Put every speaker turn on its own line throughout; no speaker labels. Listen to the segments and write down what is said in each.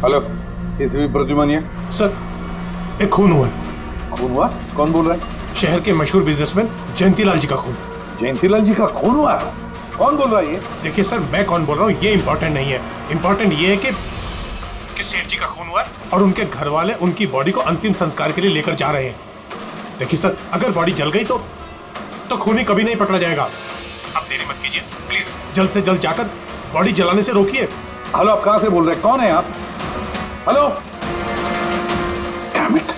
Hello, ACP Pradyuman
sir, एक खून हुआ है।
खून हुआ? कौन बोल रहा है?
शहर के मशहूर बिजनेसमैन जयंतीलाल जी का खून।
जयंतीलाल जी का खून हुआ? कौन बोल रहा है ये?
देखिए सर, मैं कौन बोल रहा हूँ ये इम्पोर्टेंट नहीं है। इम्पोर्टेंट ये है कि सेठ जी का खून हुआ है और उनके घर वाले उनकी बॉडी को अंतिम संस्कार के लिए लेकर जा रहे हैं। देखिए सर, अगर बॉडी जल गई तो खूनी कभी नहीं पकड़ा जाएगा। आप देरी मत कीजिए प्लीज, जल्द से जल्द जाकर बॉडी जलाने से रोकिए।
हेलो, आप कहाँ से बोल रहे हैं? कौन है आप? हेलो? Damn it!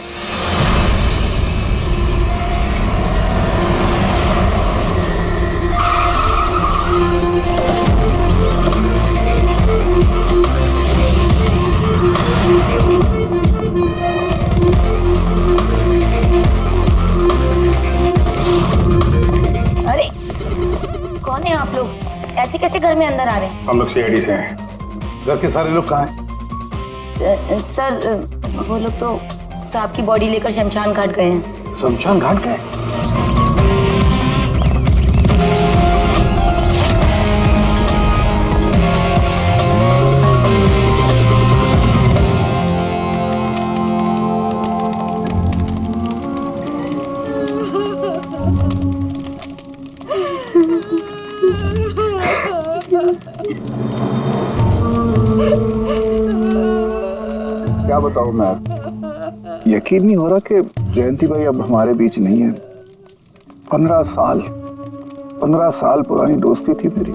अरे कौन है आप लोग? ऐसे कैसे घर में अंदर आ रहे हैं?
हम लोग सीआईडी से हैं। घर के सारे लोग कहाँ हैं?
सर वो लोग तो साहब की बॉडी लेकर शमशान घाट गए हैं।
शमशान घाट गए? क्या बताऊं मैं? यकीन नहीं हो रहा कि जयंती भाई अब हमारे बीच नहीं है। 15 साल पुरानी दोस्ती थी मेरी।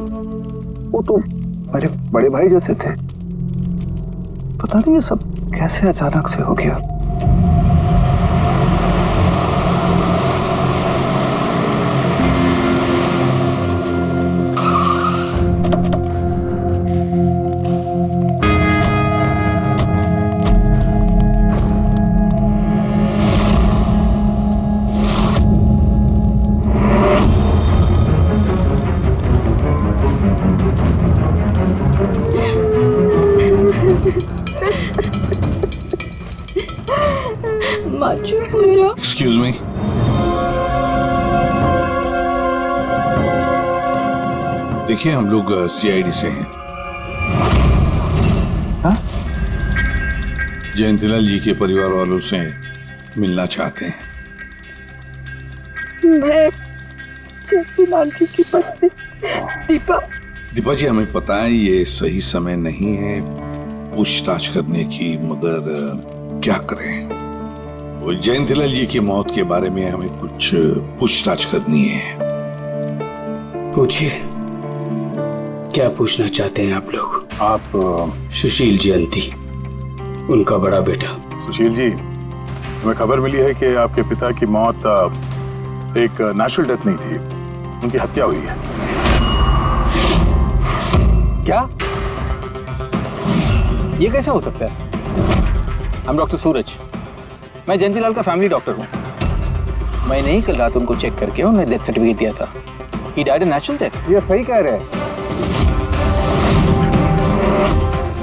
वो तो मेरे बड़े भाई जैसे थे। पता नहीं ये सब कैसे अचानक से हो गया।
Excuse me. देखिए, हम लोग सीआईडी से हैं।
हाँ?
जयंतीलाल जी के परिवार वालों से मिलना चाहते हैं।
मैं जयंतीलाल जी की पत्नी दीपा।
दीपा जी, हमें पता है ये सही समय नहीं है पूछताछ करने की, मगर क्या करें? वो जयंतीलाल जी की मौत के बारे में हमें कुछ पूछताछ करनी है।
पूछिए, क्या पूछना चाहते हैं आप लोग?
आप
सुशील जयंती, उनका बड़ा बेटा।
सुशील जी, हमें खबर मिली है कि आपके पिता की मौत एक नेचुरल डेथ नहीं थी, उनकी हत्या हुई है।
क्या? ये कैसे हो सकता है? I'm डॉक्टर सूरज, मैं जयंतीलाल का फैमिली डॉक्टर हूँ। मैंने ही कल रात उनको चेक करके उन्हें डेथ सर्टिफिकेट दिया था। He died a natural death।
ये सही कह रहे हैं।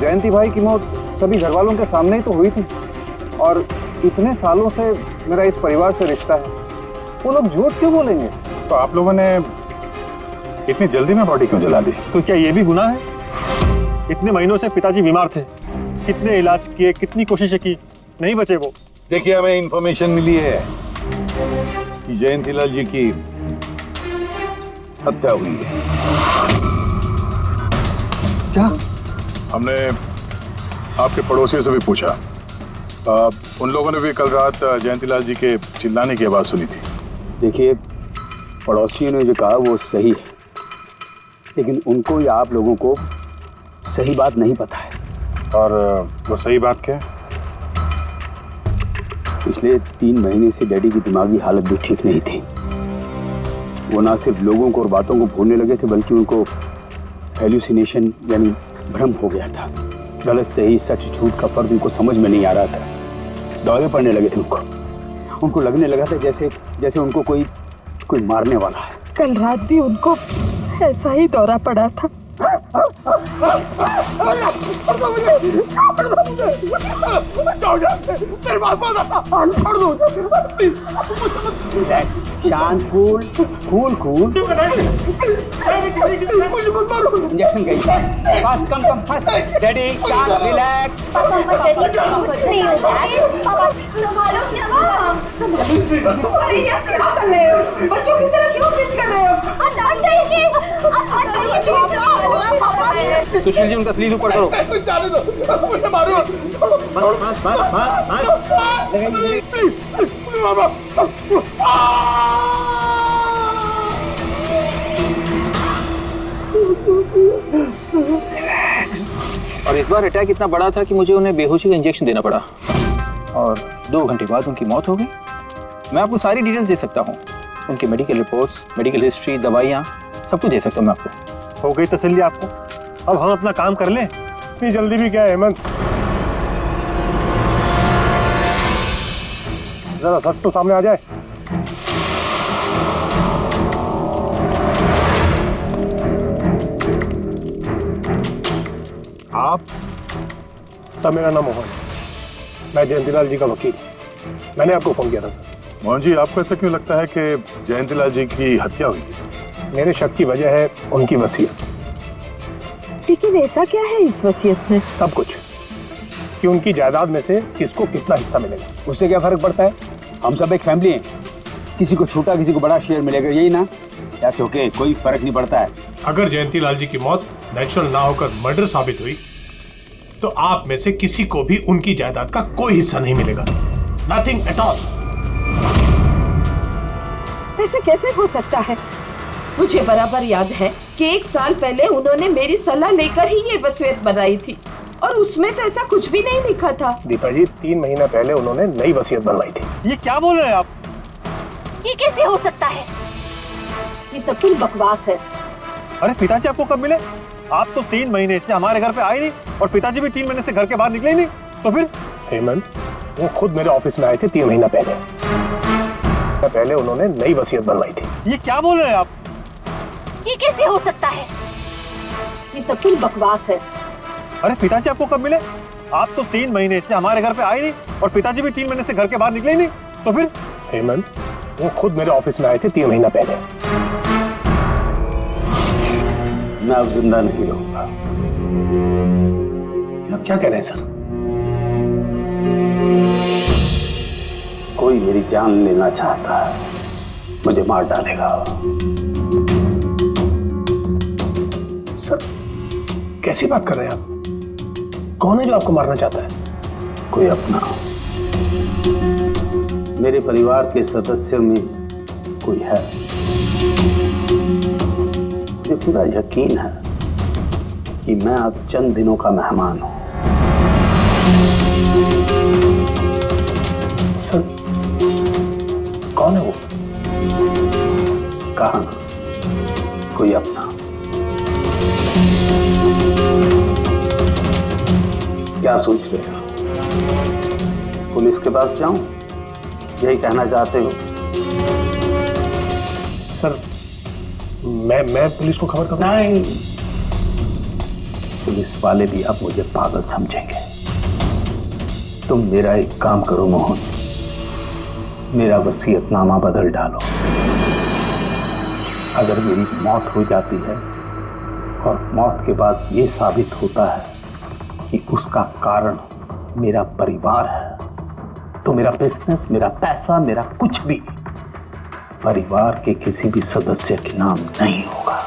जयंती भाई की मौत सभी घर वालों के सामने ही तो हुई थी, और इतने सालों से मेरा इस परिवार से रिश्ता है, वो लोग झूठ क्यों बोलेंगे? तो आप लोगों ने इतनी जल्दी में बॉडी क्यों जला दी?
तो क्या ये भी गुनाह है? इतने महीनों से पिताजी बीमार थे, कितने इलाज किए, कितनी कोशिशें की, नहीं बचे वो।
देखिए, हमें इंफॉर्मेशन मिली है कि जयंतीलाल जी की हत्या हुई है।
क्या? हमने आपके पड़ोसी से भी पूछा, उन लोगों ने भी कल रात जयंतीलाल जी के चिल्लाने की आवाज सुनी थी।
देखिए, पड़ोसियों ने जो कहा वो सही है, लेकिन उनको या आप लोगों को सही बात नहीं पता है।
और वो सही बात क्या है?
पिछले 3 महीने से डैडी की दिमागी हालत भी ठीक नहीं थी। वो ना सिर्फ लोगों को और बातों को भूलने लगे थे, बल्कि उनको हेलुसिनेशन यानी भ्रम हो गया था। गलत सही, सच झूठ का फर्क उनको समझ में नहीं आ रहा था। दौरे पड़ने लगे थे उनको लगने लगा था जैसे उनको कोई मारने वाला है।
कल रात भी उनको ऐसा ही दौरा पड़ा था।
शांत, कूल कूल कूल। इंजेक्शन गई। Fast, come fast. डैडी शांत, रिलैक्स।
कुछ नहीं होगा। पापा संभालो क्या? अरे क्या कर रहे हो? बच्चों की तरह क्यों जिद कर रहे हो? डांट जाइए।
सुशील जी, उनका स्लीव ऊपर करो।
जाने दो, मुझे मारो।
बस। और इस बार अटैक इतना बड़ा था कि मुझे उन्हें बेहोशी का इंजेक्शन देना पड़ा और 2 घंटे बाद उनकी मौत हो गई। मैं आपको सारी डिटेल्स दे सकता हूँ, उनकी मेडिकल रिपोर्ट्स, मेडिकल हिस्ट्री, दवाइयाँ, सब कुछ दे सकता हूँ मैं आपको।
हो गई तसल्ली आपको? अब हम अपना काम कर लें। इतनी जल्दी भी क्या है हेमंत? जरा सच तो सामने आ जाए। आप सर, मेरा नाम मोहन, मैं जयंतीलाल जी का वकील। मैंने आपको फोन किया था सर।
मोहन जी, आपको ऐसा क्यों लगता है कि जयंतीलाल जी की हत्या हुई थी?
मेरे शक की वजह है उनकी वसीयत।
लेकिन ऐसा क्या है इस वसीयत में?
सब कुछ, कि उनकी जायदाद में से किसको कितना हिस्सा मिलेगा।
उससे क्या फर्क पड़ता है? हम सब एक फैमिली हैं, किसी को छोटा किसी को बड़ा शेयर मिलेगा, यही ना? दैट्स ओके, कोई फर्क नहीं पड़ता है।
अगर जयंतीलाल जी की मौत नेचुरल ना होकर मर्डर साबित हुई तो आप में से किसी को भी उनकी जायदाद का कोई हिस्सा नहीं मिलेगा। Nothing at all.
ऐसे कैसे हो सकता है? मुझे बराबर याद है कि 1 साल पहले उन्होंने मेरी सलाह लेकर ही ये वसीयत बनाई थी और उसमें तो ऐसा कुछ भी नहीं लिखा था।
दीपा जी, 3 महीना पहले उन्होंने नई वसीयत बनवाई थी। ये क्या बोल रहे हैं आप?
ये कैसे हो सकता है?
ये सब कुछ बकवास है।
अरे पिताजी आपको कब मिले? आप तो 3 महीने से हमारे घर पे आए नहीं और पिताजी भी 3 महीने से घर के बाहर निकले ही नहीं। तो फिर हेमंत, वो खुद मेरे ऑफिस में आए थे 3 महीना पहले उन्होंने नई वसीयत बनवाई थी। ये क्या बोल रहे हैं आप?
ये कैसे हो सकता है?
ये सब कुछ बकवास है।
अरे पिताजी आपको कब मिले? आप तो 3 महीने से हमारे घर पे आए नहीं और पिताजी भी 3 महीने से घर के बाहर निकले ही नहीं। तो फिर हेमंत, वो खुद मेरे ऑफिस में आए थे 3 महीना पहले।
मैं अब जिंदा नहीं रहूंगा।
आप क्या कह रहे हैं सर?
कोई मेरी जान लेना चाहता है, मुझे मार डालेगा।
सर, कैसी बात कर रहे हैं आप? कौन है जो आपको मारना चाहता है?
कोई अपना, मेरे परिवार के सदस्यों में कोई है। मुझे पूरा यकीन है कि मैं अब चंद दिनों का मेहमान हूं।
सर, कौन है वो?
कहा ना, कोई अपना। क्या सोच रहे हो? पुलिस के पास जाऊं? यही कहना चाहते हो?
सर, मैं पुलिस को खबर करूं?
नहीं, पुलिस वाले भी अब मुझे पागल समझेंगे। तुम मेरा एक काम करो मोहन, मेरा वसीयतनामा बदल डालो। अगर मेरी मौत हो जाती है और मौत के बाद ये साबित होता है कि उसका कारण मेरा परिवार है, तो मेरा बिजनेस, मेरा पैसा, मेरा कुछ भी परिवार के किसी भी सदस्य के नाम नहीं होगा।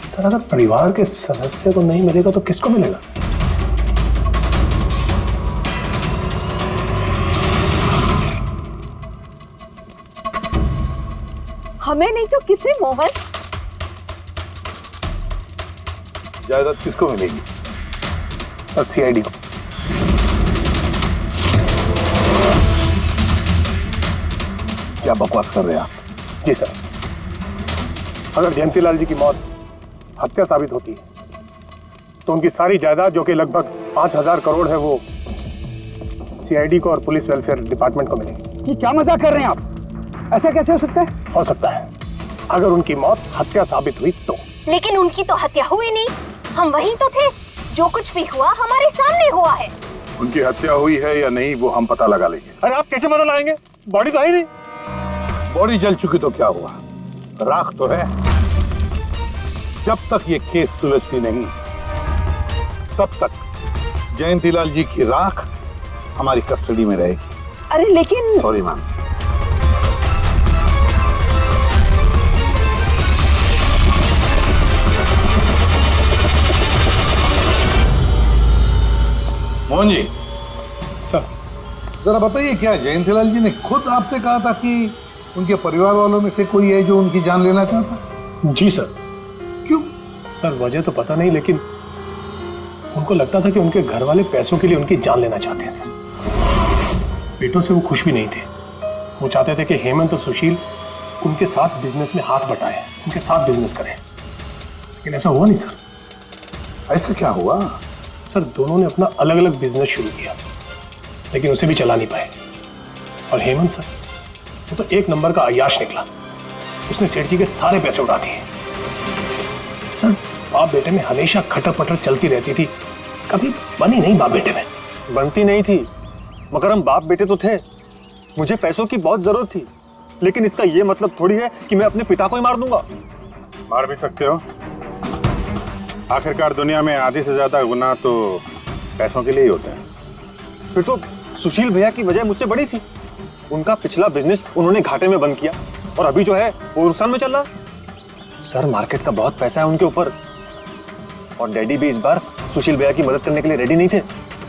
सर, अगर परिवार के सदस्य को नहीं मिलेगा तो किसको मिलेगा?
हमें नहीं तो किसे मोहन?
जायदाद किसको मिलेगी?
और सीआईडी को।
क्या बकवास कर रहे हैं आप?
जी सर, अगर जयंतीलाल जी की मौत हत्या साबित होती है तो उनकी सारी जायदाद, जो कि लगभग 5000 करोड़ है, वो सीआईडी को और पुलिस वेलफेयर डिपार्टमेंट को मिलेगी।
ये क्या मजाक कर रहे हैं आप? ऐसा कैसे हो सकता है?
हो सकता है, अगर उनकी मौत हत्या साबित हुई तो।
लेकिन उनकी तो हत्या हुई नहीं। हम वहीं तो थे। जो कुछ भी हुआ हमारे सामने हुआ है।
उनकी हत्या हुई है या नहीं वो हम पता लगा लेंगे।
अरे आप कैसे पता लगाएंगे? बॉडी तो है ही नहीं।
बॉडी जल चुकी तो क्या हुआ, राख तो है। जब तक ये केस सुलझती नहीं तब तक जयंतीलाल जी की राख हमारी कस्टडी में रहेगी।
अरे लेकिन
sorry ma'am.
Mohan ji,
sir
जरा बताइए, क्या जयंतीलाल जी ने खुद आपसे कहा था कि उनके परिवार वालों में से कोई है जो उनकी जान लेना चाहता?
जी सर।
क्यों?
सर वजह तो पता नहीं, लेकिन उनको लगता था कि उनके घर वाले पैसों के लिए उनकी जान लेना चाहते हैं सर। बेटों से वो खुश भी नहीं थे। वो चाहते थे कि हेमंत और सुशील उनके साथ बिजनेस में हाथ बटाएं, उनके साथ बिजनेस करें, लेकिन ऐसा हुआ नहीं सर।
ऐसा क्या हुआ?
सर दोनों ने अपना अलग अलग बिजनेस शुरू किया, लेकिन उसे भी चला नहीं पाए। और हेमंत सर, वो तो एक नंबर का अय्याश निकला। उसने सेठ जी के सारे पैसे उड़ा दिए। सर बाप बेटे में हमेशा खटर पटर चलती रहती थी, कभी बनी नहीं बाप बेटे में।
बनती नहीं थी, मगर हम बाप बेटे तो थे। मुझे पैसों की बहुत जरूरत थी, लेकिन इसका ये मतलब थोड़ी है कि मैं अपने पिता को ही मार दूंगा।
मार भी सकते हो। आखिरकार दुनिया में आधी से ज्यादा गुनाह तो पैसों के लिए ही होते हैं।
फिर तो सुशील भैया की वजह मुझसे बड़ी थी। उनका पिछला बिजनेस उन्होंने घाटे में बंद किया और अभी जो है वो नुकसान में चल रहा। सर मार्केट का बहुत पैसा है उनके ऊपर, और डैडी भी इस बार सुशील भैया की मदद करने के लिए रेडी नहीं थे।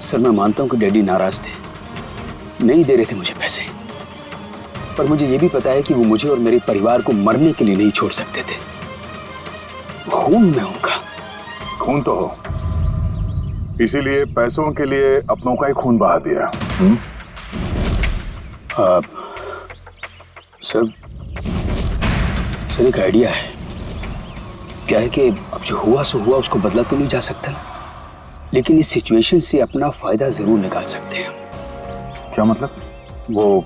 सर मैं मानता हूँ कि डैडी नाराज थे, नहीं दे रहे थे मुझे पैसे, पर मुझे ये भी पता है कि वो मुझे और मेरे परिवार को मरने के लिए नहीं छोड़ सकते थे। खून में उनका
खून तो हो, इसीलिए पैसों के लिए अपनों का ही खून बहा दिया।
सर एक आइडिया है। क्या है कि अब जो हुआ सो हुआ, उसको बदला तो नहीं जा सकता, लेकिन इस सिचुएशन से अपना फायदा जरूर निकाल सकते हैं।
क्या मतलब?
वो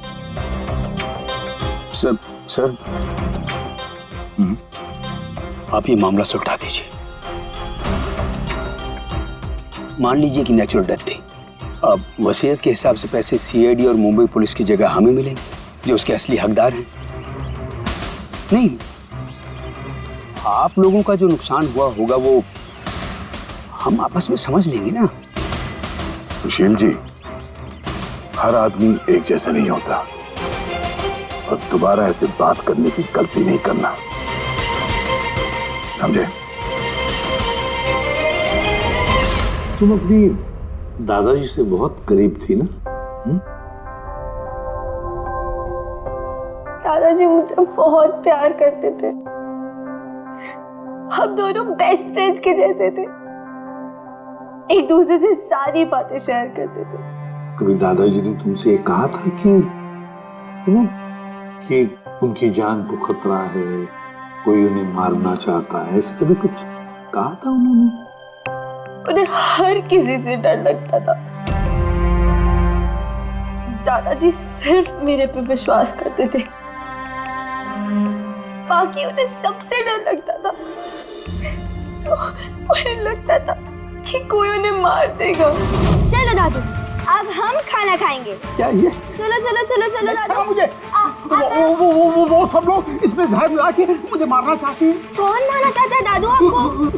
सर आप ये मामला सुलझा दीजिए। मान लीजिए कि नेचुरल डेथ थी। अब वसीयत के हिसाब से पैसे सीआईडी और मुंबई पुलिस की जगह हमें मिलेंगे, जो उसके असली हकदार हैं। नहीं, आप लोगों का जो नुकसान हुआ होगा वो हम आपस में समझ लेंगे ना।
सुशील जी, हर आदमी एक जैसा नहीं होता, और दोबारा ऐसे बात करने की गलती नहीं करना, समझे?
तुम अपनी दादाजी से बहुत करीब थी ना?
दादाजी मुझे बहुत प्यार करते थे। हम दोनों बेस्ट फ्रेंड्स के जैसे थे, एक दूसरे से सारी बातें शेयर करते थे।
कभी दादाजी ने तुमसे ये कहा था कि उनकी जान को खतरा है, कोई उन्हें मारना चाहता है, ऐसे कभी कुछ कहा था उन्होंने?
उन्हें हर किसी से डर लगता था। दादाजी सिर्फ मेरे पे विश्वास करते थे, बाकी उन्हें सबसे डर लगता था। तो उन्हें लगता था कि कोई उन्हें मार देगा। चलो दादू, अब हम खाना खाएंगे।
क्या ये?
चलो चलो चलो चलो दादू।
मुझे वो सब लोग इसमें जहर मिला के मुझे मारना चाहते हैं।
कौन मारना चाहता है दादू आपको?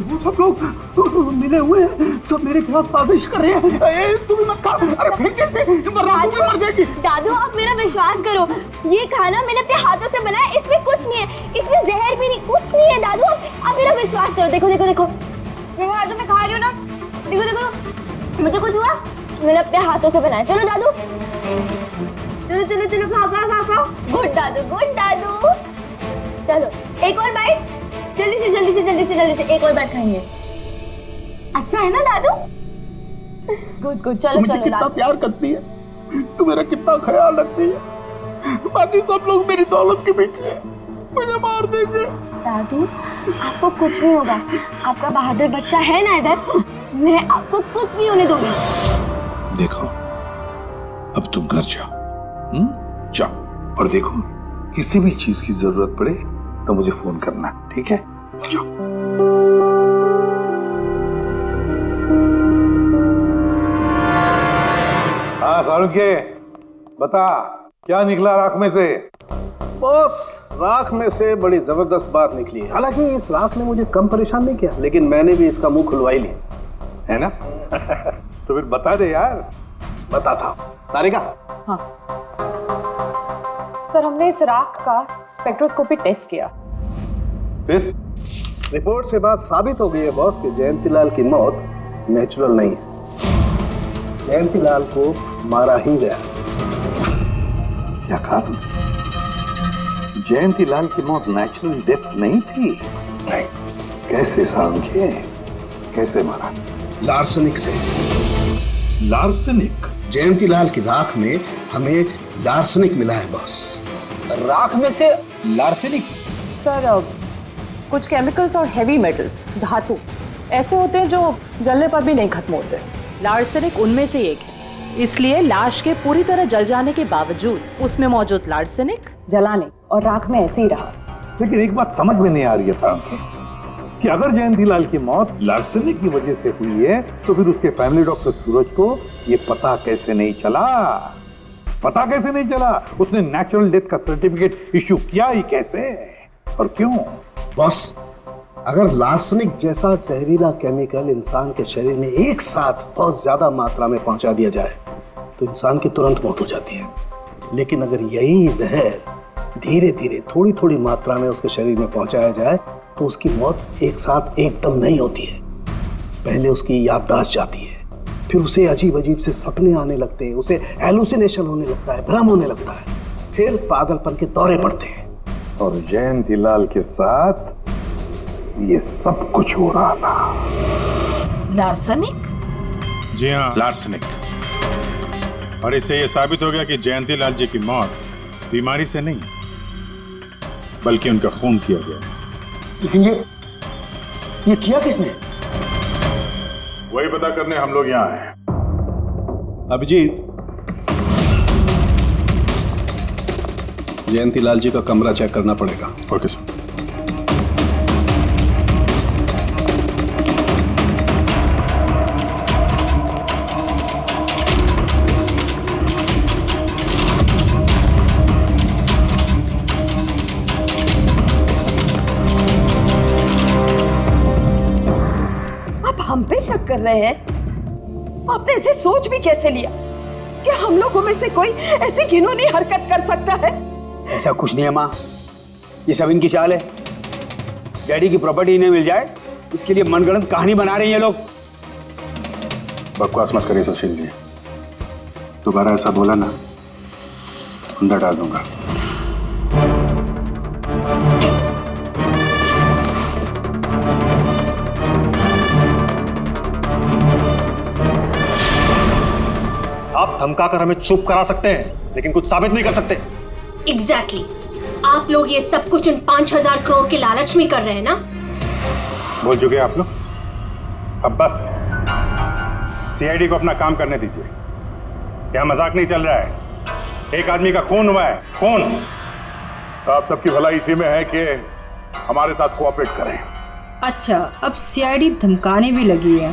वो सब लोग मिले हुए हैं, सब मेरे खिलाफ साजिश कर रहे हैं। तुम मत खा, अरे फेंक देते, वरना तुम भी मर जाएगी।
दादू आप मेरा विश्वास करो, ये खाना मैंने अपने हाथों से बनाया, इसमें कुछ नहीं है, इसमें जहर भी नहीं, कुछ नहीं है दादू। आप मेरा विश्वास करो। देखो देखो देखो, मेरे हाथों में खा रही हो ना, देखो देखो, मुझे कुछ हुआ, मैंने अपने हाथों से बनाया। चलो दादू, चलो चलो चलो, खाओ खाओ खाओ खाओ। गुड दादू, गुड दादू। चलो एक और बाइट, जल्दी से जल्दी से जल्दी से जल्दी से एक और बाइट खाएंगे। अच्छा है ना दादू? गुड गुड, चलो चलो।
कितना प्यार करती है तू, मेरा कितना ख्याल रखती है, बाकी सब लोग मेरी दौलत के पीछे मुझे मार देंगे।
दादू आपको कुछ नहीं होगा, आपका बहादुर बच्चा है ना इधर, मैं आपको कुछ नहीं होने दूंगी।
देखो, अब तुम घर जाओ, जाओ, और देखो किसी भी चीज की जरूरत पड़े तो मुझे फोन करना, ठीक है? जाओ।
के बता, क्या निकला राख में से?
बॉस, राख में से बड़ी जबरदस्त बात निकली है। हालांकि इस राख ने मुझे कम परेशान नहीं किया, लेकिन मैंने भी इसका मुंह खुलवा ही लिया, है ना?
तो फिर बता दे यार।
बताता हूं। तारिका।
हाँ सर, हमने इस राख का स्पेक्ट्रोस्कोपी टेस्ट किया।
फिर
रिपोर्ट से बात साबित हो गई है बॉस कि जयंतीलाल की मौत नेचुरल नहीं है। जयंतीलाल को मारा ही गया।
क्या कहा? जयंतीलाल की मौत नेचुरल डेथ नहीं थी?
नहीं।
कैसे समझे? कैसे मारा?
लार्सनिक से।
लार्सनिक?
जयंतीलाल की राख में हमें लार्सनिक मिला है बॉस।
राख में से लार्सेनिक?
सर, कुछ केमिकल्स और हेवी मेटल्स, धातु ऐसे होते हैं जो जलने पर भी नहीं खत्म होते। लार्सेनिक उनमें से एक है। इसलिए लाश के पूरी तरह जल जाने के बावजूद उसमें मौजूद लार्सेनिक जलाने और राख में ऐसे ही रहा।
लेकिन एक बात समझ में नहीं आ रही है साहब कि अगर जयंतीलाल की मौत
लार्सनिक
की वजह से हुई है तो फिर उसके फैमिली डॉक्टर सूरज को ये पता कैसे नहीं चला? पता कैसे नहीं चला? उसने नेचुरल डेथ का सर्टिफिकेट इश्यू किया ही कैसे और क्यों?
बॉस, अगर लार्सनिक जैसा जहरीला केमिकल इंसान के शरीर में एक साथ बहुत ज्यादा मात्रा में पहुंचा दिया जाए तो इंसान की तुरंत मौत हो जाती है। लेकिन अगर यही जहर धीरे धीरे थोड़ी थोड़ी मात्रा में उसके शरीर में पहुंचाया जाए तो उसकी मौत एक साथ एकदम नहीं होती है। पहले उसकी याददाश्त जाती है, फिर उसे अजीब अजीब से सपने आने लगते हैं, उसे हेलुसिनेशन होने लगता है, भ्रम होने लगता है, फिर पागलपन के दौरे पड़ते हैं।
और जयंतीलाल के साथ ये सब कुछ हो रहा था।
लार्सनिक?
जी हाँ, लार्सनिक। और इससे यह साबित हो गया कि जयंतीलाल जी की मौत बीमारी से नहीं बल्कि उनका खून किया गया।
लेकिन ये किया किसने?
वही पता करने हम लोग यहाँ हैं।
अभिजीत, जयंतीलाल जी का कमरा चेक करना पड़ेगा।
Okay sir.
हम पे शक कर रहे हैं? आपने ऐसे सोच भी कैसे लिया कि हम लोगों में से कोई ऐसी घिनौनी हरकत कर सकता है?
ऐसा कुछ नहीं है माँ, ये सब इनकी चाल है। डैडी की प्रॉपर्टी इन्हें मिल जाए इसके लिए मनगढ़ंत कहानी बना रहे हैं ये लोग।
बकवास मत करिए सुशील जी, दोबारा ऐसा बोला ना अंदर डाल दूंगा। आप धमका कर हमें चुप करा सकते हैं लेकिन कुछ साबित नहीं कर सकते।
एग्जैक्टली। आप लोग ये सब कुछ इन 5,000 करोड़ के लालच में कर रहे हैं ना?
बोल चुके आप लोग, अब बस सीआईडी को अपना काम करने दीजिए। यहाँ मजाक नहीं चल रहा है, एक आदमी का खून हुआ है, खून। तो आप सबकी भलाई इसी में है कि हमारे साथ कोऑपरेट करें।
अच्छा, अब सीआईडी धमकाने भी लगी है।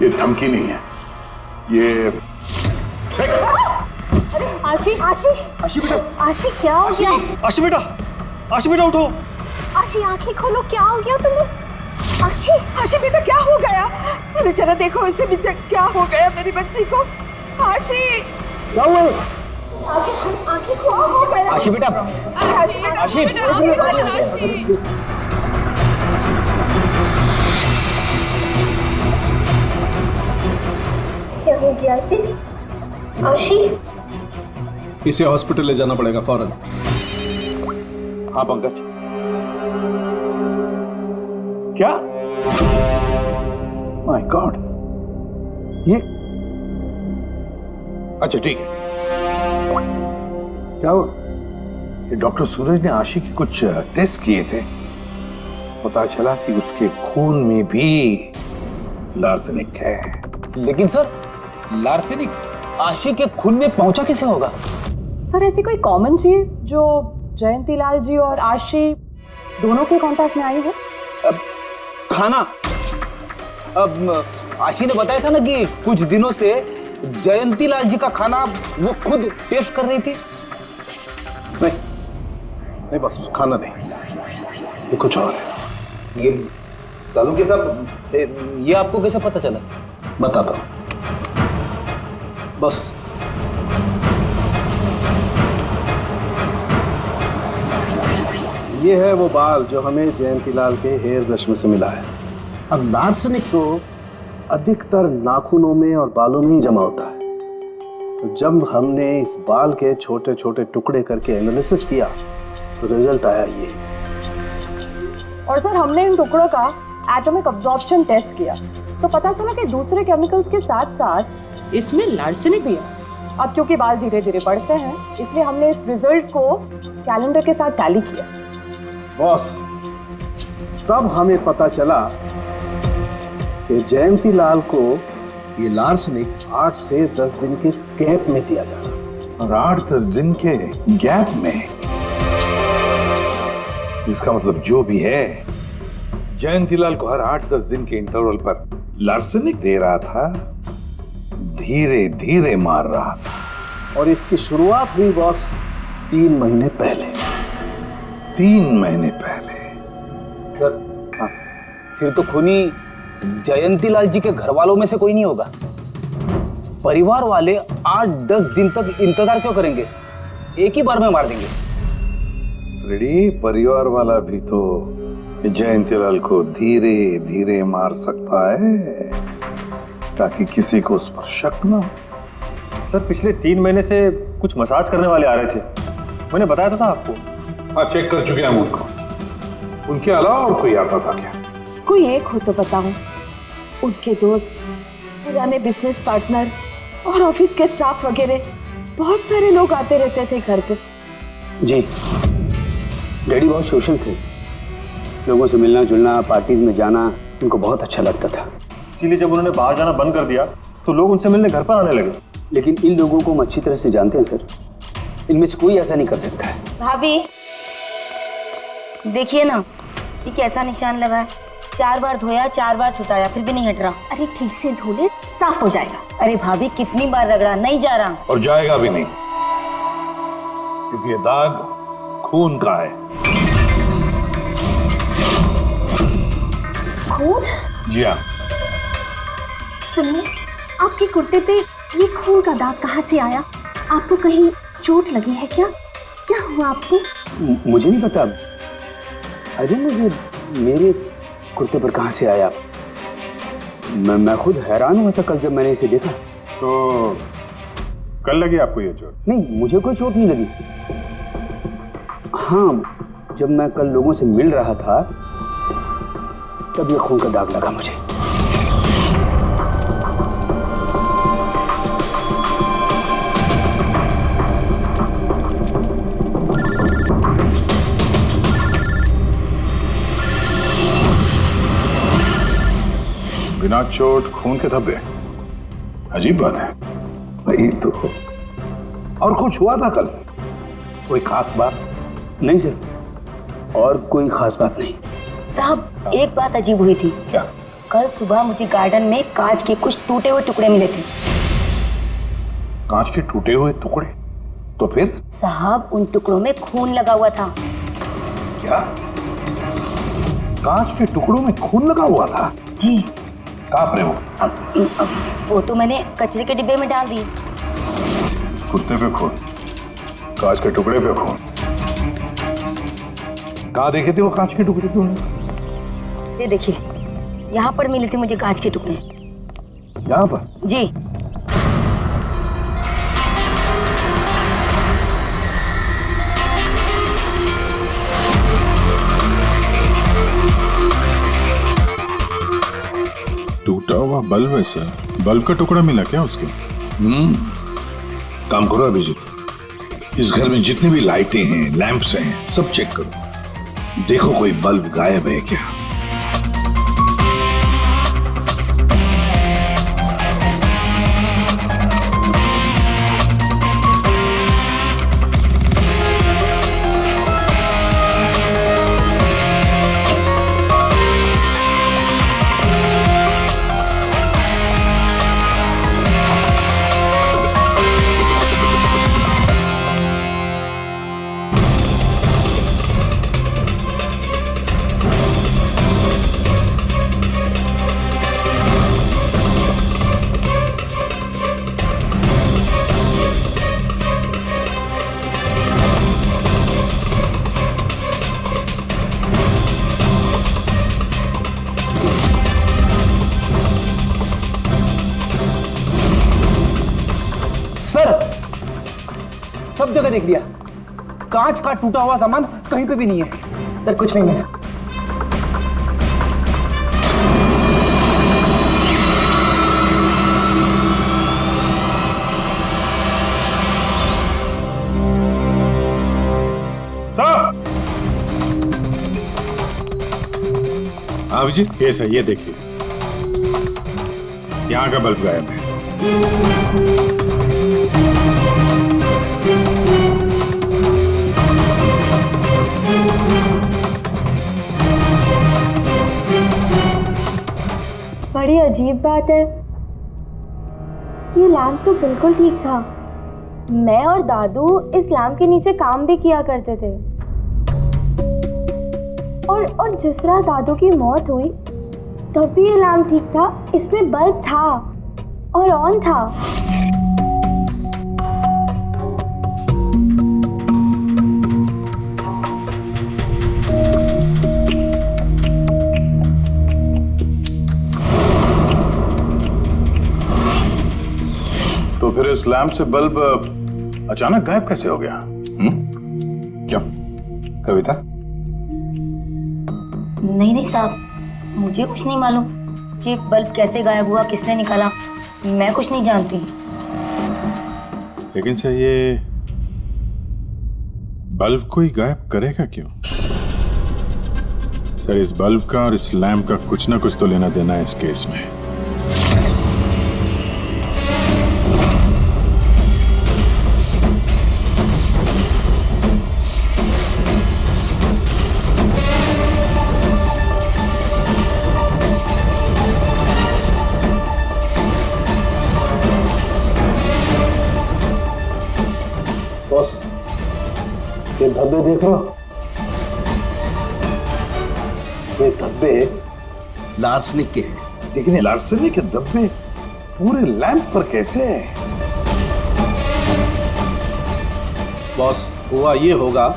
ये धमकी नहीं है, ये
आशी, आशीष,
आशी बेटा,
आशी क्या हो गया?
आशी बेटा, आशी बेटा उठो।
आशी आंखें खोलो, क्या हो गया तुम्हें? आशी,
आशी बेटा क्या हो गया? अरे जरा देखो इसे भी, क्या हो गया मेरी बच्ची को? आशी,
क्या हुआ?
आंखें खोलो, हो गया।
आशी बेटा,
आशी बेटा,
आशी।
आशी।
क्या हो गया आशी? आशी,
इसे हॉस्पिटल ले जाना पड़ेगा फौरन।
हाँ पंकज। क्या? माय गॉड, ये अच्छा ठीक है।
क्या हुआ?
ये डॉक्टर सूरज ने आशी के कुछ टेस्ट किए थे, पता चला कि उसके खून में भी लार्सेनिक है।
लेकिन सर, लार्सेनिक आशी के खून में पहुंचा कैसे होगा?
सर, ऐसी कोई कॉमन चीज जो जयंतीलाल जी और आशी दोनों के कांटेक्ट में आई हो?
खाना। अब आशी ने बताया था ना कि कुछ दिनों से
जयंती लाल जी का खाना वो खुद टेस्ट कर रही थी?
नहीं नहीं बस खाना नहीं, ये कुछ और है।
ये सालू के साहब, ये आपको कैसे पता चला?
बताता हूँ, बस ये है वो बाल जो हमें जयंतीलाल के हेयर ब्रश में से मिला है। अब लार्सनिक तो अधिकतर नाखूनों में और बालों में ही जमा होता है, तो जब हमने इस बाल के छोटे छोटे टुकड़े करके एनालिसिस किया तो रिजल्ट आया ये।
और सर हमने इन टुकड़ों का एटॉमिक अब्जॉर्प्शन टेस्ट किया तो पता चला कि दूसरे केमिकल्स के साथ साथ इसमें लार्सेनिक भी है। अब क्योंकि बाल धीरे धीरे बढ़ते हैं इसलिए हमने इस रिजल्ट को कैलेंडर के साथ टैली किया।
बॉस, तब हमें पता चला कि जयंतीलाल को ये लार्सनिक 8 से 10 दिन के गैप में दिया जा रहा।
और 8-10 दिन के गैप में? इसका मतलब जो भी है, जयंतीलाल को हर 8-10 दिन के इंटरवल पर लार्सेनिक दे रहा था, धीरे धीरे मार रहा था।
और इसकी शुरुआत हुई बॉस 3 महीने पहले।
3 महीने पहले?
सर हाँ, फिर तो खूनी जयंतीलाल जी के घर वालों में से कोई नहीं होगा। परिवार वाले 8-10 दिन तक इंतजार क्यों करेंगे? एक ही बार में मार देंगे।
फ्रेडी, परिवार वाला भी तो जयंतीलाल को धीरे धीरे मार सकता है ताकि किसी को उस पर शक ना हो।
सर पिछले 3 महीने से कुछ मसाज करने वाले आ रहे थे, मैंने बताया तो था आपको।
हाँ, चेक कर चुके हैं उनको। उनके अलावा और कोई आता था क्या?
कोई एक हो तो बताओ। उनके दोस्त, पुराने बिजनेस पार्टनर और ऑफिस के स्टाफ वगैरह बहुत सारे लोग आते रहते थे घर पे।
जी, डैडी बहुत सोशल थे, लोगों से मिलना जुलना, पार्टीज में जाना उनको बहुत अच्छा लगता था।
इसीलिए जब उन्होंने बाहर जाना बंद कर दिया तो लोग उनसे मिलने घर पर आने लगे।
लेकिन इन लोगों को हम अच्छी तरह से जानते हैं सर, इनमें से कोई ऐसा नहीं कर सकता है।
भाभी देखिए ना, ये कैसा निशान लगा है। 4 बार धोया, 4 बार छुटाया, फिर भी नहीं हट रहा।
अरे ठीक से धो ले, साफ हो जाएगा।
अरे भाभी कितनी बार रगड़ा, नहीं जा रहा।
और जाएगा भी नहीं, क्योंकि ये दाग खून का है।
खून?
जी हाँ।
सुनिए, आपके कुर्ते पे ये खून का दाग कहाँ से आया? आपको कहीं चोट लगी है क्या? क्या हुआ आपको?
मुझे नहीं पता। अरे मुझे मेरे कुर्ते पर कहाँ से आया? मैं खुद हैरान हुआ था कल जब मैंने इसे देखा।
तो कल लगी आपको ये चोट?
नहीं, मुझे कोई चोट नहीं लगी। हाँ, जब मैं कल लोगों से मिल रहा था तब ये खून का दाग लगा मुझे।
बिना चोट खून के धब्बे, अजीब बात है।
वही तो। और कुछ हुआ था कल? कोई खास बात?
नहीं सर, और कोई खास बात नहीं।
साहब, एक बात अजीब हुई थी।
क्या?
कल सुबह मुझे गार्डन में कांच के कुछ टूटे हुए टुकड़े मिले थे।
कांच के टूटे हुए टुकड़े? तो फिर?
साहब, उन टुकड़ों में खून लगा हुआ था।
क्या? कांच के टुकड़ों में खून लगा हुआ था?
जी।
कहाँ पर है वो?
अब वो तो मैंने कचरे के डिब्बे में डाल दिए।
इस कुत्ते पे खून, कांच के टुकड़े पे खून। कहाँ देखे थे वो कांच के टुकड़े तुमने?
ये देखिए, यहाँ पर मिले थे मुझे कांच के टुकड़े।
यहाँ पर?
जी।
टूटा हुआ बल्ब है सर। बल्ब का टुकड़ा मिला क्या उसके?
काम करो अभिजीत, इस घर में जितनी भी लाइटें हैं, लैंप्स हैं, सब चेक करो। देखो कोई बल्ब गायब है क्या।
सब जगह देख लिया, कांच का टूटा हुआ सामान कहीं पे भी नहीं है। सर कुछ नहीं मिला।
आप जी ये सही, ये देखिए यहाँ का बल्ब गायब है।
बड़ी अजीब बात है, ये लैम्प तो बिल्कुल ठीक था। मैं और दादू इस लैम्प के नीचे काम भी किया करते थे, और जिस तरह दादू की मौत हुई तब भी ये लैम्प ठीक था, इसमें बल्ब था और ऑन था।
तो फिर इस लैम्प से बल्ब अचानक गायब कैसे हो गया? क्या कविता?
नहीं साहब, मुझे कुछ नहीं मालूम कि बल्ब कैसे गायब हुआ, किसने निकाला, मैं कुछ नहीं जानती।
लेकिन सर ये बल्ब कोई गायब करेगा क्यों? सर इस बल्ब का और इस लैम्प का कुछ ना कुछ तो लेना देना है इस केस में।
ये धब्बे देख रहे हो? ये धब्बे लार्सनिक के हैं।
लेकिन ये लार्सनिक के धब्बे पूरे लैंप पर कैसे हैं?
बॉस, हुआ ये होगा,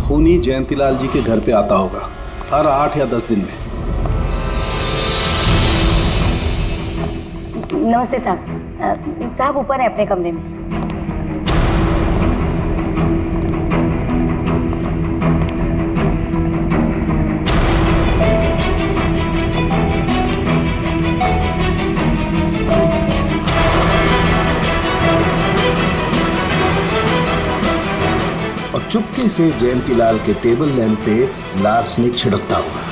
खूनी जयंतीलाल जी के घर पे आता होगा हर 8 या 10 दिन में।
नमस्ते साहब, साहब ऊपर है अपने कमरे में।
और चुपके से जयंतीलाल के टेबल लैंप पे लार्सनिक छिड़कता होगा।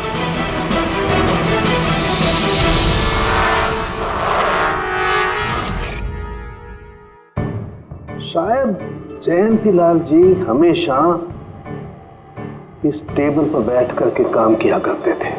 शायद जयंतीलाल जी हमेशा इस टेबल पर बैठ करके काम किया करते थे।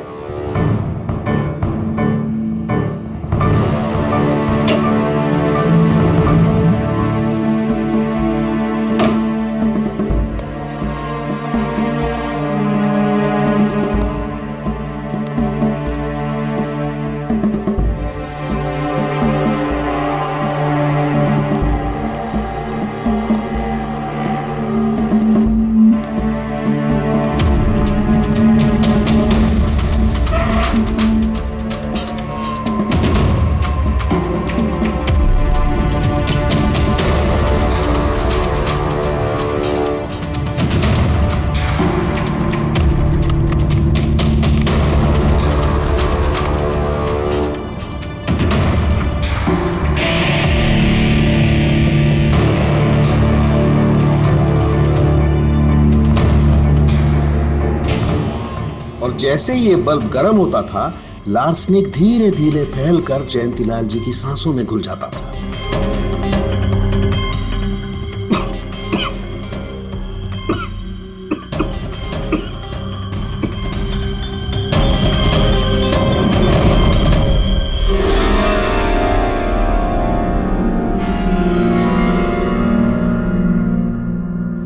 जैसे ये बल्ब गर्म होता था, लार्सनिक धीरे धीरे फैलकर जयंतीलाल जी की सांसों में घुल जाता था।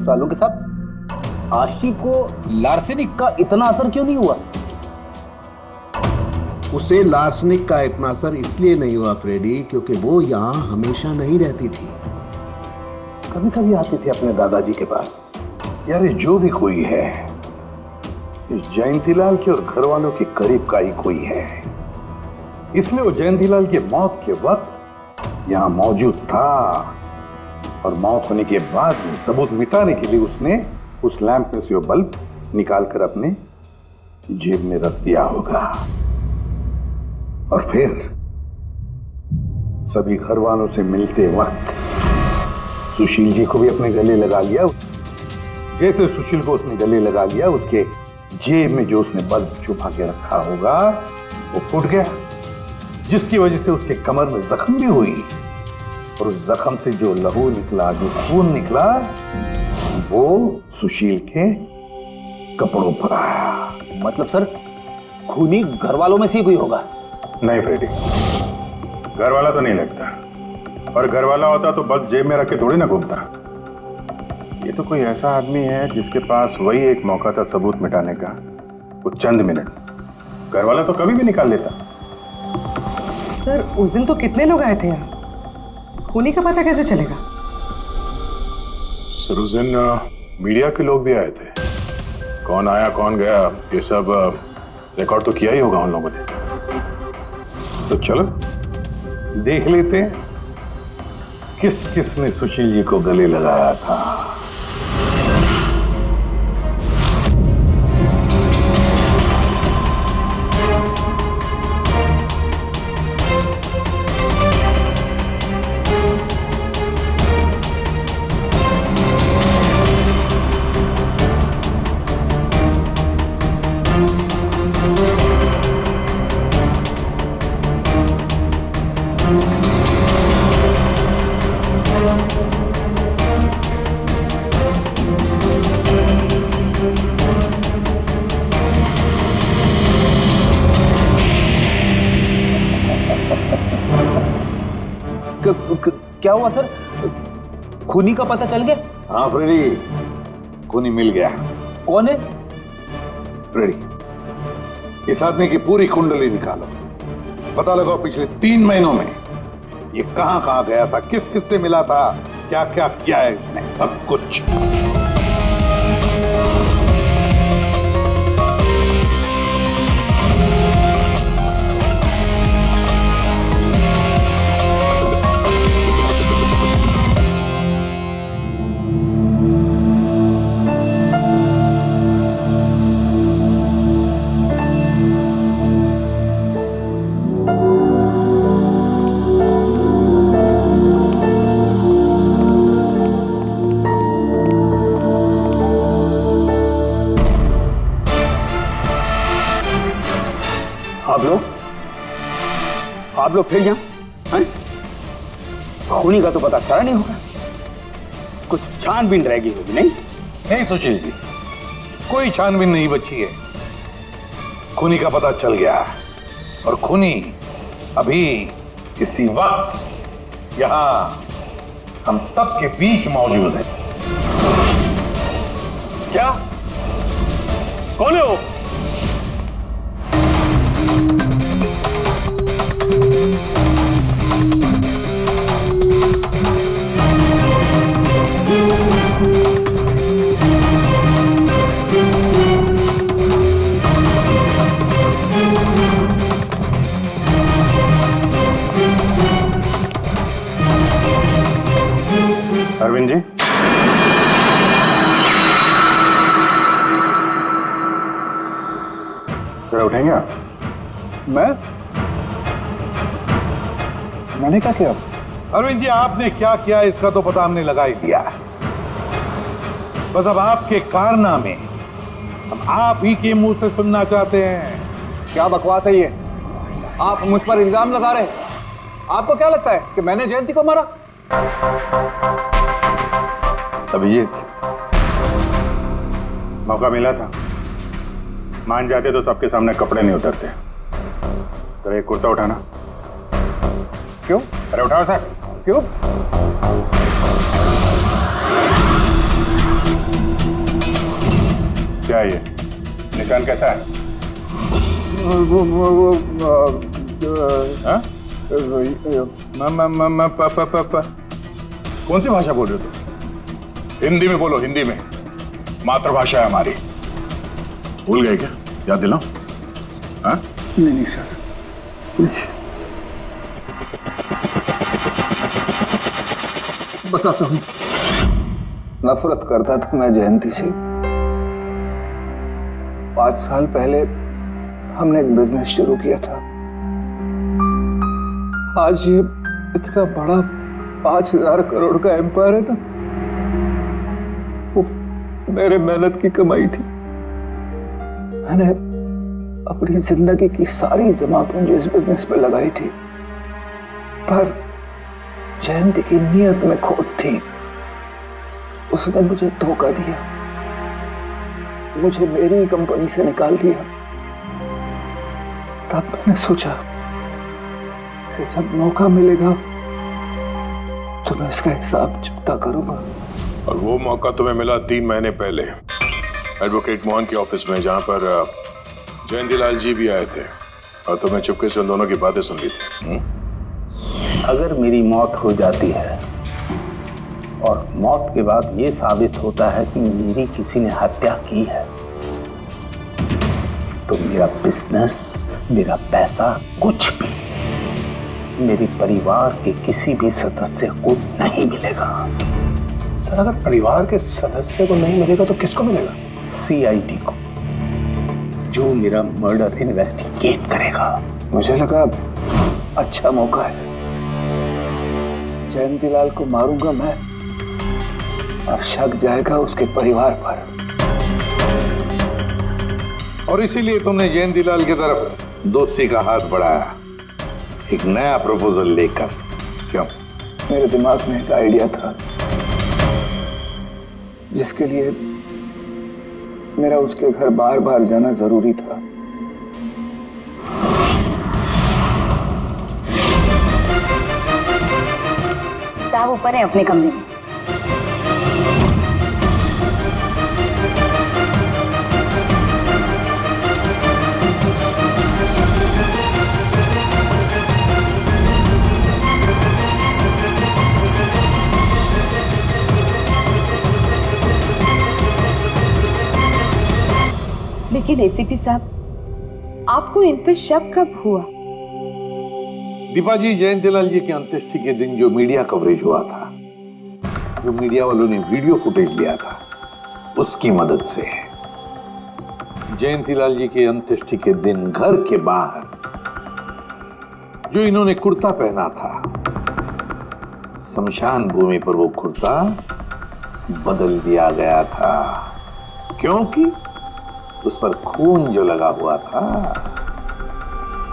सालों के साथ आशी को लार्सेनिक का इतना असर क्यों नहीं हुआ?
उसे लार्सनिक का इतना असर इसलिए नहीं हुआ फ्रेडी, क्योंकि वो यहाँ हमेशा नहीं रहती थी, कभी कभी आती थी अपने दादाजी के पास।
यार जो भी कोई है, इस जयंतीलाल के और घर वालों के करीब का ही कोई है, इसलिए वो जयंतीलाल की मौत के वक्त यहाँ मौजूद था। और मौत होने के बाद में सबूत मिटाने के लिए उसने उस लैंप में से वो बल्ब निकालकर अपने जेब में रख दिया होगा और फिर सभी घर वालों से मिलते वक्त सुशील जी को भी अपने गले लगा लिया। जैसे सुशील को उसने गले लगा लिया, उसके जेब में जो उसने बल्ब छुपा के रखा होगा वो फूट गया, जिसकी वजह से उसके कमर में जख्म भी हुई और उस जख्म से जो लहू निकला, जो खून निकला, वो सुशील के कपड़ों पर आया।
मतलब सर खूनी घर वालों में से ही कोई होगा?
नहीं फ्रेडी, घर वाला तो नहीं लगता, और घर वाला होता तो बस जेब में रख के थोड़ी ना घूमता। ये तो कोई ऐसा आदमी है जिसके पास वही एक मौका था सबूत मिटाने का, वो चंद मिनट। घर वाला तो कभी भी निकाल लेता।
सर उस दिन तो कितने लोग आए थे यहाँ, खूनी का पता कैसे चलेगा?
सर उस दिन मीडिया के लोग भी आए थे, कौन आया कौन गया ये सब रिकॉर्ड तो किया ही होगा उन लोगों ने। तो चलो
देख लेते हैं किस किस ने सुशील जी को गले लगाया था।
क्या हुआ सर? खूनी का पता चल गया?
हाँ फ्रेडी, खूनी मिल गया।
कौन है?
फ्रेडी, इस आदमी की पूरी कुंडली निकालो, पता लगाओ पिछले 3 महीनों में ये कहां कहां गया था, किस किस से मिला था, क्या क्या किया है इसने, सब कुछ।
आप लोग फिर यहाँ हैं? खूनी का तो पता चला नहीं होगा, कुछ छानबीन रहेगी होगी नहीं?
नहीं सुशील जी, कोई छानबीन नहीं बची है, खूनी का पता चल गया और खूनी अभी इसी वक्त यहाँ हम सब के बीच मौजूद है।
क्या? कौन है वो?
अरविंद जी, जरा उठेंगे आप?
मैंने क्या किया?
अरविंद जी, आपने क्या किया इसका तो पता हमने लगा ही दिया, बस अब आपके कारनामे हम आप ही के मुंह से सुनना चाहते हैं।
क्या बकवास है ये? आप मुझ पर इल्जाम लगा रहे हैं। आपको क्या लगता है कि मैंने जयंती को मारा?
अभिजीत, मौका मिला था, मान जाते तो सबके सामने कपड़े नहीं उतरते। जरा एक कुर्ता उठाना।
क्यों?
अरे उठाओ सर।
क्यों?
क्या ये निशान कैसा है? कौन सी भाषा बोल रहे हो तुम? हिंदी में बोलो, हिंदी में, मातृभाषा है हमारी। भूल गए क्या? याद दिलाओ। हाँ?
नहीं सर, बताता हूँ। नफरत करता था मैं जयंती से। 5 साल पहले हमने एक बिजनेस शुरू किया था। आज ये इतना बड़ा 5000 करोड़ का एम्पायर है ना, वो मेरे मेहनत की कमाई थी। मैंने अपनी जिंदगी की सारी जमा पूंजी इस बिजनेस पे लगाई थी, पर जयंती की नीयत में खोट थी। उसने मुझे धोखा दिया, मुझे मेरी कंपनी से निकाल दिया। तब मैंने सोचा कि जब मौका मिलेगा तो मैं इसका हिसाब चुकता करूंगा।
और वो मौका तुम्हें मिला 3 महीने पहले एडवोकेट मोहन के ऑफिस में, जहां पर जयंतीलाल जी भी आए थे और तुम्हें चुपके से उन दोनों की बातें सुन ली थी।
अगर मेरी मौत हो जाती है और मौत के बाद ये साबित होता है कि मेरी किसी ने हत्या की है, तो मेरा बिजनेस, मेरा पैसा, कुछ भी मेरे परिवार के किसी भी सदस्य को नहीं मिलेगा।
सर, अगर परिवार के सदस्य को नहीं मिलेगा तो किसको मिलेगा?
सीआईडी को, जो मेरा मर्डर इन्वेस्टिगेट करेगा।
मुझे लगा अच्छा मौका है, जयंतीलाल को मारूंगा मैं और शक जाएगा उसके परिवार पर।
और इसीलिए तुमने जयंतीलाल की तरफ दोस्ती का हाथ बढ़ाया, एक नया प्रपोजल लेकर। क्यों?
मेरे दिमाग में एक आइडिया था जिसके लिए मेरा उसके घर बार बार जाना जरूरी था।
साहब ऊपर है अपने कमरे में।
लेकिन एसीपी साहब, आपको इन पे शक कब हुआ?
दीपा जी, जयंतीलाल जी की अंत्येष्टि के दिन जो मीडिया कवरेज हुआ था, जो मीडिया वालों ने वीडियो फुटेज लिया था, उसकी मदद से जयंतीलाल जी के अंत्येष्टि के दिन घर के बाहर जो इन्होंने कुर्ता पहना था, शमशान भूमि पर वो कुर्ता बदल दिया गया था, क्योंकि उस पर खून जो लगा हुआ था।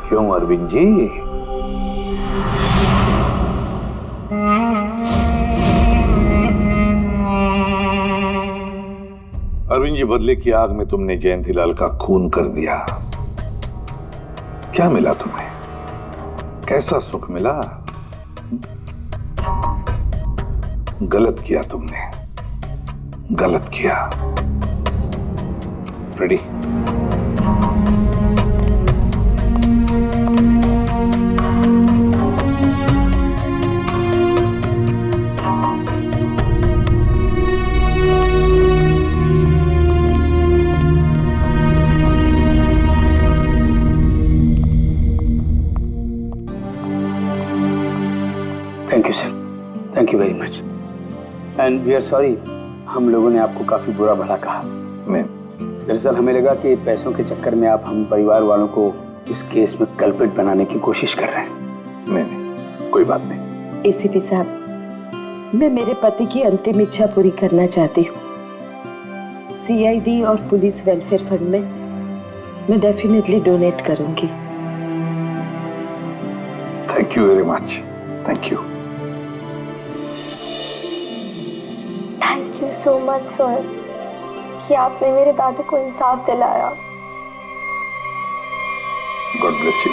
क्यों अरविंद जी? अरविंद जी, बदले की आग में तुमने जयंतीलाल का खून कर दिया। क्या मिला तुम्हें? कैसा सुख मिला? गलत किया तुमने, गलत किया। Freddy,
thank you sir, thank you very much. And we are sorry, हम लोगों ने आपको काफी बुरा भला कहा। दरअसल हमें लगा कि पैसों के चक्कर में आप हम परिवार वालों को इस केस में कल्प्रिट बनाने की कोशिश कर रहे हैं।
नहीं, कोई बात नहीं।
एसीपी साहब, मैं मेरे पति की अंतिम इच्छा पूरी करना चाहती हूँ। सीआईडी और पुलिस वेलफेयर फंड में मैं डेफिनेटली डोनेट करूंगी।
Thank you very much, thank you.
Thank you so much sir कि आपने मेरे दादू को इंसाफ दिलाया।
God bless you.